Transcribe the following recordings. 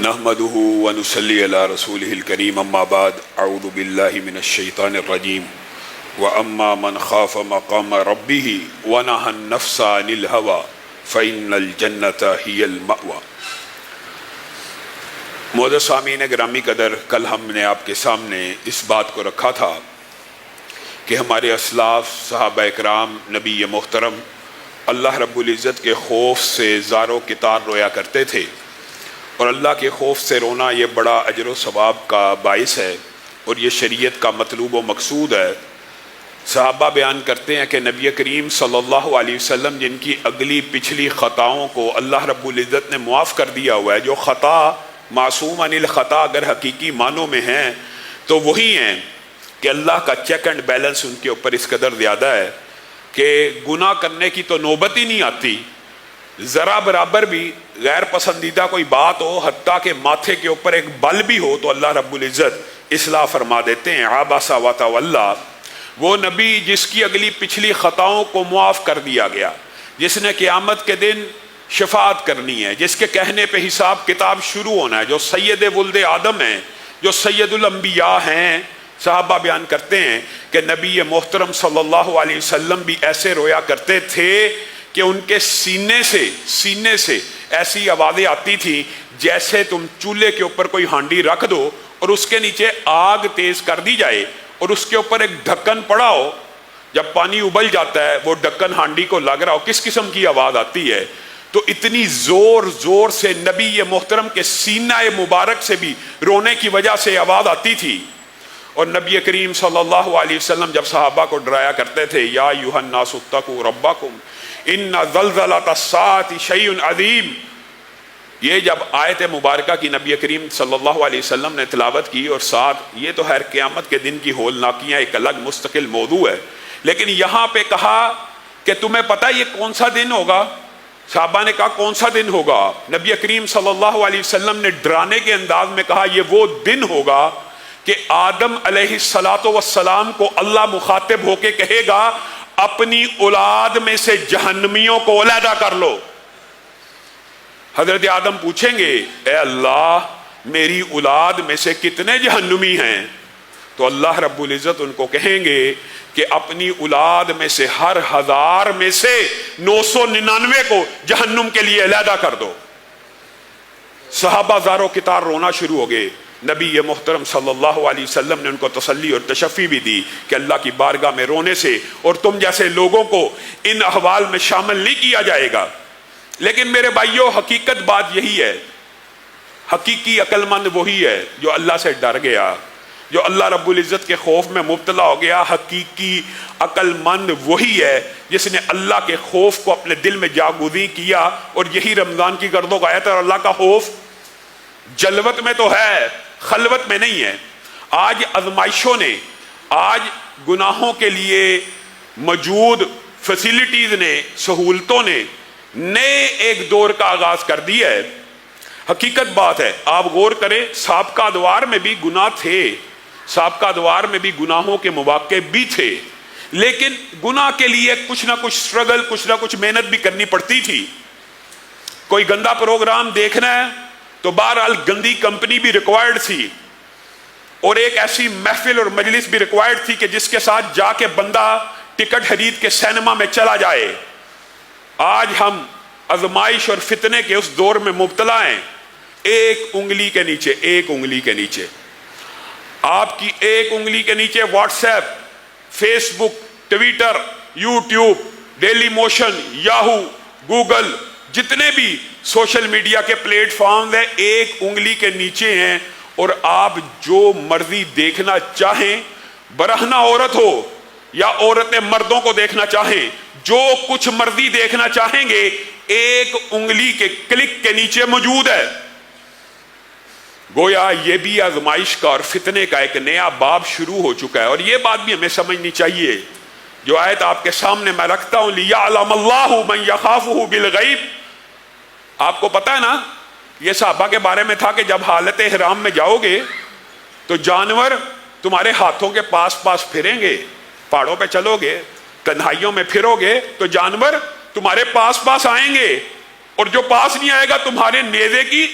نحمده ونصلي على رسوله الكريم اما بعد اعوذ بالله من الشيطان الرجيم واما من خاف مقام ربه ونهى النفس عن الهوى فإن الجنة هي المأوى۔ معزز سامعین گرامی قدر، کل ہم نے آپ کے سامنے اس بات کو رکھا تھا کہ ہمارے اسلاف صحابہ اکرام نبی محترم اللہ رب العزت کے خوف سے زار و کتار رویا کرتے تھے، اور اللہ کے خوف سے رونا یہ بڑا اجر و ثواب کا باعث ہے اور یہ شریعت کا مطلوب و مقصود ہے۔ صحابہ بیان کرتے ہیں کہ نبی کریم صلی اللہ علیہ وسلم جن کی اگلی پچھلی خطاؤں کو اللہ رب العزت نے معاف کر دیا ہوا ہے، جو خطا معصوم عن الخطا اگر حقیقی معنوں میں ہیں تو وہی ہیں کہ اللہ کا چیک اینڈ بیلنس ان کے اوپر اس قدر زیادہ ہے کہ گناہ کرنے کی تو نوبت ہی نہیں آتی، ذرا برابر بھی غیر پسندیدہ کوئی بات ہو، حتیٰ کہ ماتھے کے اوپر ایک بل بھی ہو تو اللہ رب العزت اصلاح فرما دیتے ہیں۔ عبس وتولی، وہ نبی جس کی اگلی پچھلی خطاؤں کو معاف کر دیا گیا، جس نے قیامت کے دن شفاعت کرنی ہے، جس کے کہنے پہ حساب کتاب شروع ہونا ہے، جو سید ولد آدم ہیں، جو سید الانبیاء ہیں۔ صحابہ بیان کرتے ہیں کہ نبی محترم صلی اللہ علیہ وسلم بھی ایسے رویا کرتے تھے کہ ان کے سینے سے ایسی آوازیں آتی تھی جیسے تم چولہے کے اوپر کوئی ہانڈی رکھ دو اور اس کے نیچے آگ تیز کر دی جائے اور اس کے اوپر ایک ڈھکن پڑا ہو، جب پانی ابل جاتا ہے وہ ڈھکن ہانڈی کو لگ رہا ہو، کس قسم کی آواز آتی ہے۔ تو اتنی زور سے نبی محترم کے سینہ مبارک سے بھی رونے کی وجہ سے آواز آتی تھی۔ اور نبی کریم صلی اللہ علیہ وسلم جب صحابہ کو ڈرایا کرتے تھے، یا ایھا الناس اتقوا ربکم ان زلزلۃ الساعۃ شیء عظیم، یہ جب آیت مبارکہ کی نبی کریم صلی اللہ علیہ وسلم نے تلاوت کی، اور ساتھ یہ تو خیر قیامت کے دن کی ہولناکیاں ایک الگ مستقل موضوع ہے، لیکن یہاں پہ کہا کہ تمہیں پتہ یہ کون سا دن ہوگا؟ صحابہ نے کہا کون سا دن ہوگا؟ نبی کریم صلی اللہ علیہ وسلم نے ڈرانے کے انداز میں کہا یہ وہ دن ہوگا کہ آدم علیہ السلام کو اللہ مخاطب ہو کے کہے گا اپنی اولاد میں سے جہنمیوں کو علیحدہ کر لو۔ حضرت آدم پوچھیں گے اے اللہ میری اولاد میں سے کتنے جہنمی ہیں؟ تو اللہ رب العزت ان کو کہیں گے کہ اپنی اولاد میں سے ہر 1000 میں سے 999 کو جہنم کے لیے علیحدہ کر دو۔ صحابہ زارو کتار رونا شروع ہو گئے۔ نبی محترم صلی اللہ علیہ وسلم نے ان کو تسلی اور تشفی بھی دی کہ اللہ کی بارگاہ میں رونے سے اور تم جیسے لوگوں کو ان احوال میں شامل نہیں کیا جائے گا۔ لیکن میرے بھائیوں، حقیقت بات یہی ہے، حقیقی عقل مند وہی ہے جو اللہ سے ڈر گیا، جو اللہ رب العزت کے خوف میں مبتلا ہو گیا۔ حقیقی عقل مند وہی ہے جس نے اللہ کے خوف کو اپنے دل میں جاگزیں کیا، اور یہی رمضان کی گرد و غایت اور اللہ کا خوف جلوت میں تو ہے، خلوت میں نہیں ہے۔ آج آزمائشوں نے، آج گناہوں کے لیے موجود فیسلٹیز نے، سہولتوں نے نئے ایک دور کا آغاز کر دیا ہے۔ حقیقت بات ہے، آپ غور کریں، سابقہ ادوار میں بھی گناہ تھے، سابقہ ادوار میں بھی گناہوں کے مواقع بھی تھے، لیکن گناہ کے لیے کچھ نہ کچھ سٹرگل، کچھ نہ کچھ محنت بھی کرنی پڑتی تھی۔ کوئی گندا پروگرام دیکھنا ہے تو بہرحال گندی کمپنی بھی ریکوائرڈ تھی، اور ایک ایسی محفل اور مجلس بھی ریکوائرڈ تھی کہ جس کے ساتھ جا کے بندہ ٹکٹ خرید کے سینما میں چلا جائے۔ آج ہم آزمائش اور فتنے کے اس دور میں مبتلا ہیں۔ ایک انگلی کے نیچے آپ کی ایک انگلی کے نیچے WhatsApp, Facebook, Twitter, YouTube, Dailymotion, Yahoo, Google, جتنے بھی سوشل میڈیا کے پلیٹ فارمز ہیں ایک انگلی کے نیچے ہیں، اور آپ جو مرضی دیکھنا چاہیں، برہنہ عورت ہو یا عورتیں مردوں کو دیکھنا چاہیں، جو کچھ مرضی دیکھنا چاہیں گے ایک انگلی کے کلک کے نیچے موجود ہے۔ گویا یہ بھی آزمائش کا اور فتنے کا ایک نیا باب شروع ہو چکا ہے، اور یہ بات بھی ہمیں سمجھنی چاہیے۔ جو آیت آپ کے سامنے میں رکھتا ہوں، لِيَعْلَمَ اللَّهُ مَن يَخَافُهُ بِالْغَيْبِ، آپ کو پتا ہے نا، یہ صحابہ کے بارے میں تھا کہ جب حالت احرام میں جاؤ گے تو جانور تمہارے ہاتھوں کے پاس پھریں گے، پہاڑوں پہ چلو گے، تنہائیوں میں پھرو گے تو جانور تمہارے پاس آئیں گے، اور جو پاس نہیں آئے گا تمہارے نیزے کی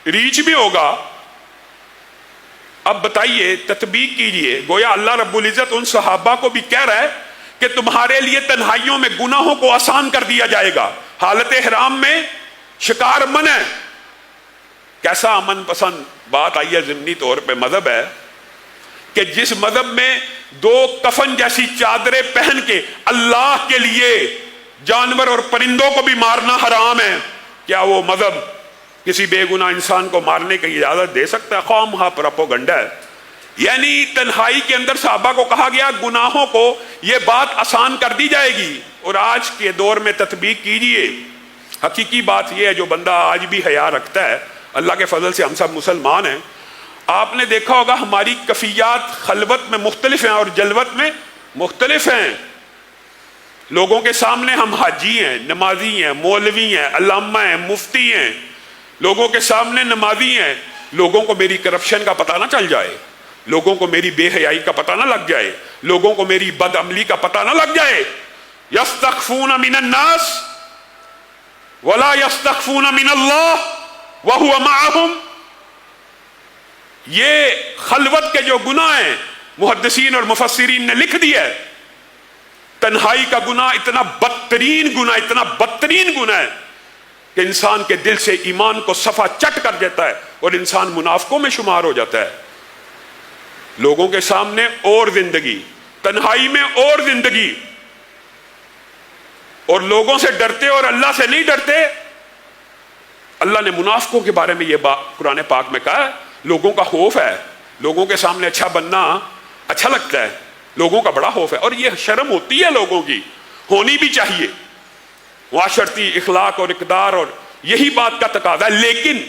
ریچ بھی ہوگا. اب بتائیے، تطبیق کیجئے، گویا اللہ رب العزت ان صحابہ کو بھی کہہ رہا ہے کہ تمہارے لیے تنہائیوں میں گناہوں کو آسان کر دیا جائے گا. حالت احرام میں شکار من ہے. کیسا امن پسند بات آئی ہے. ضمنی طور پہ مذہب ہے کہ جس مذہب میں 2 کفن جیسی چادریں پہن کے اللہ کے لیے جانور اور پرندوں کو بھی مارنا حرام ہے، کیا وہ مذہب کسی بے گناہ انسان کو مارنے کی اجازت دے سکتا ہے؟ خواہ پروپیگنڈا ہے. یعنی تنہائی کے اندر صحابہ کو کہا گیا گناہوں کو یہ بات آسان کر دی جائے گی. اور آج کے دور میں تطبیق کیجئے. حقیقی بات یہ ہے، جو بندہ آج بھی حیا رکھتا ہے، اللہ کے فضل سے ہم سب مسلمان ہیں. آپ نے دیکھا ہوگا ہماری کفیات خلوت میں مختلف ہیں اور جلوت میں مختلف ہیں. لوگوں کے سامنے ہم حاجی ہیں، نمازی ہیں، مولوی ہیں، علامہ ہیں، مفتی ہیں. لوگوں کے سامنے نمازی ہیں، لوگوں کو میری کرپشن کا پتہ نہ چل جائے، لوگوں کو میری بے حیائی کا پتہ نہ لگ جائے، لوگوں کو میری بد عملی کا پتہ نہ لگ جائے. یستخفون من الناس ولا یستخفون من اللہ وہو معہم. یہ خلوت کے جو گناہ ہیں محدثین اور مفسرین نے لکھ دیا ہے. تنہائی کا گناہ اتنا بدترین گناہ، اتنا بدترین گناہ ہے کہ انسان کے دل سے ایمان کو صفا چٹ کر دیتا ہے اور انسان منافقوں میں شمار ہو جاتا ہے. لوگوں کے سامنے اور زندگی، تنہائی میں اور زندگی، اور لوگوں سے ڈرتے اور اللہ سے نہیں ڈرتے. اللہ نے منافقوں کے بارے میں یہ بات قرآن پاک میں کہا ہے. لوگوں کا خوف ہے، لوگوں کے سامنے اچھا بننا اچھا لگتا ہے، لوگوں کا بڑا خوف ہے. اور یہ شرم ہوتی ہے لوگوں کی، ہونی بھی چاہیے. معاشرتی اخلاق اور اقدار اور یہی بات کا تقاضا ہے. لیکن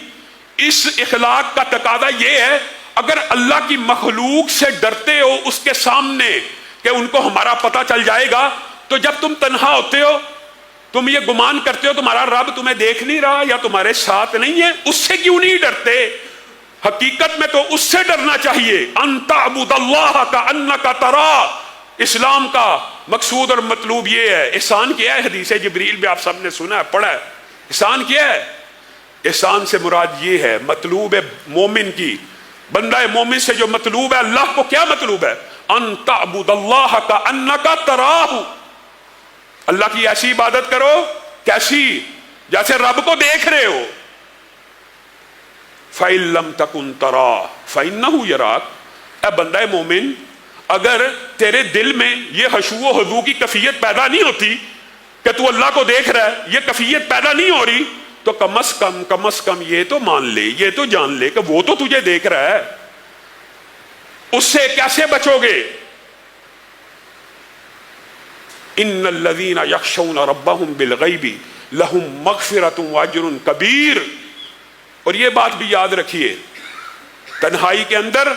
اس اخلاق کا تقاضا یہ ہے، اگر اللہ کی مخلوق سے ڈرتے ہو اس کے سامنے کہ ان کو ہمارا پتہ چل جائے گا، تو جب تم تنہا ہوتے ہو تم یہ گمان کرتے ہو تمہارا رب تمہیں دیکھ نہیں رہا یا تمہارے ساتھ نہیں ہے. اس سے کیوں نہیں ڈرتے؟ حقیقت میں تو اس سے ڈرنا چاہیے. ان تعبد اللہ کانک تراہ. اسلام کا مقصود اور مطلوب یہ ہے. احسان کیا ہے؟ حدیث جبریل بھی آپ سب نے سنا ہے، پڑھا ہے. احسان کیا ہے؟ احسان سے مراد یہ ہے، مطلوب ہے مومن کی، بندہ مومن سے جو مطلوب ہے، اللہ کو کیا مطلوب ہے؟ ان تعبد اللہ کانک تراہ. اللہ کی ایسی عبادت کرو، کیسی؟ جیسے رب کو دیکھ رہے ہو. فَإِن لَمْ تَكُنْ تَرَاهُ فَإِنَّهُ يَرَاكَ. اے بندہ مومن، اگر تیرے دل میں یہ خشوع و خضوع کی کیفیت پیدا نہیں ہوتی کہ تو اللہ کو دیکھ رہا ہے، یہ کیفیت پیدا نہیں ہو رہی، تو کم از کم یہ تو مان لے، یہ تو جان لے کہ وہ تو تجھے دیکھ رہا ہے. اس سے کیسے بچو گے؟ ان الذین یخشون ربهم بالغیب لہم مغفرۃ واجر کبیر. اور یہ بات بھی یاد رکھیے، تنہائی کے اندر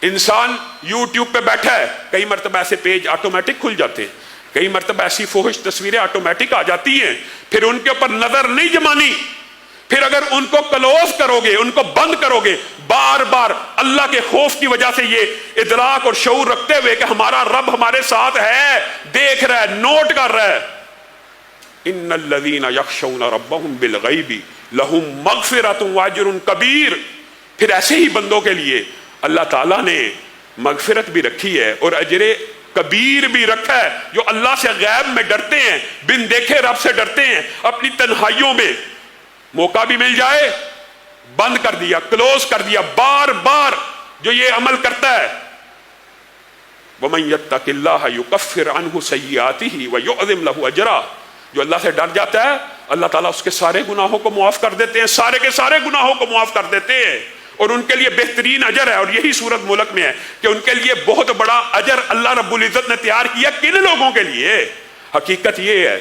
انسان یوٹیوب پہ بیٹھا ہے، کئی مرتبہ ایسے پیج آٹومیٹک کھل جاتے ہیں، کئی مرتبہ ایسی فحش تصویریں آٹومیٹک آ جاتی ہیں. پھر ان کے اوپر نظر نہیں جمانی. پھر اگر ان کو کلوز کرو گے، ان کو بند کرو گے، بار بار اللہ کے خوف کی وجہ سے یہ ادراک اور شعور رکھتے ہوئے کہ ہمارا رب ہمارے ساتھ ہے، دیکھ رہا ہے، نوٹ کر رہا ہے. ان الذین یخشون ربهم بالغیب لہم مغفرۃ واجر کبیر. پھر ایسے ہی بندوں کے لیے اللہ تعالیٰ نے مغفرت بھی رکھی ہے اور اجر کبیر بھی رکھا ہے. جو اللہ سے غیب میں ڈرتے ہیں، بن دیکھے رب سے ڈرتے ہیں، اپنی تنہائیوں میں موقع بھی مل جائے بند کر دیا، کلوز کر دیا. بار بار جو یہ عمل کرتا ہے، وَمَن يَتَّقِ اللَّهَ يُكَفِّرْ عَنْهُ سَيِّئَاتِهِ وَيُعْظِمْ لَهُ أَجْرًا. جو اللہ سے ڈر جاتا ہے، اللہ تعالیٰ اس کے سارے گناہوں کو معاف کر دیتے ہیں، سارے کے سارے گناہوں کو معاف کر دیتے ہیں، اور ان کے لیے بہترین اجر ہے. اور یہی صورت ملک میں ہے کہ ان کے لیے بہت بڑا اجر اللہ رب العزت نے تیار کیا. کن لوگوں کے لیے؟ حقیقت یہ ہے،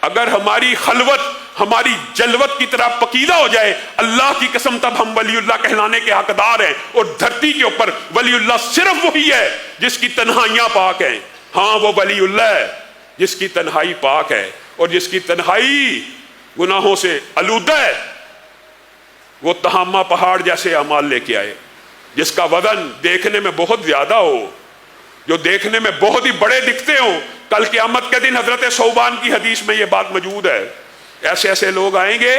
اگر ہماری خلوت ہماری جلوت کی طرح پکیدہ ہو جائے، اللہ کی قسم تب ہم ولی اللہ کہلانے کے حقدار ہیں. اور دھرتی کے اوپر ولی اللہ صرف وہی ہے جس کی تنہائیاں پاک ہیں. ہاں، وہ ولی اللہ ہے جس کی تنہائی پاک ہے اور جس کی تنہائی گناہوں سے آلودہ ہے. وہ تہامہ پہاڑ جیسے اعمال لے کے آئے، جس کا وزن دیکھنے میں بہت زیادہ ہو، جو دیکھنے میں بہت ہی بڑے دکھتے ہوں. کل قیامت کے دن حضرت ثوبان کی حدیث میں یہ بات موجود ہے. ایسے ایسے لوگ آئیں گے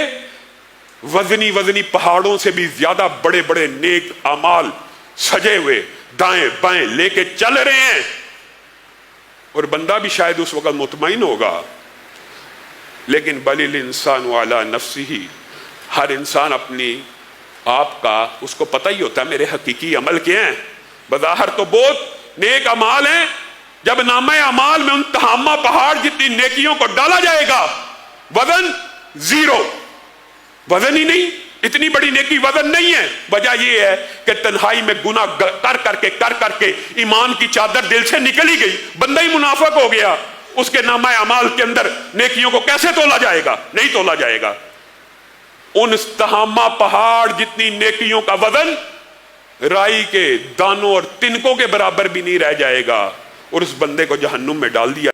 وزنی وزنی پہاڑوں سے بھی زیادہ بڑے بڑے نیک اعمال سجے ہوئے دائیں بائیں لے کے چل رہے ہیں، اور بندہ بھی شاید اس وقت مطمئن ہوگا، لیکن بل الانسان علی نفسہ، ہر انسان اپنی آپ کا اس کو پتہ ہی ہوتا ہے میرے حقیقی عمل کیا ہیں۔ بظاہر تو بہت نیک اعمال ہیں، جب نامہ اعمال میں ان تہامہ پہاڑ جتنی نیکیوں کو ڈالا جائے گا، وزن زیرو، وزن ہی نہیں، اتنی بڑی نیکی وزن نہیں ہے۔ وجہ یہ ہے کہ تنہائی میں گناہ کر کے ایمان کی چادر دل سے نکل ہی گئی، بندہ ہی منافق ہو گیا، اس کے نامہ اعمال کے اندر نیکیوں کو کیسے تولا جائے گا؟ نہیں تولا جائے گا۔ ان تہامہ پہاڑ جتنی نیکیوں کا وزن رائی کے دانوں اور تنکوں کے برابر بھی نہیں رہ جائے گا، اور اس بندے کو جہنم میں ڈال دیا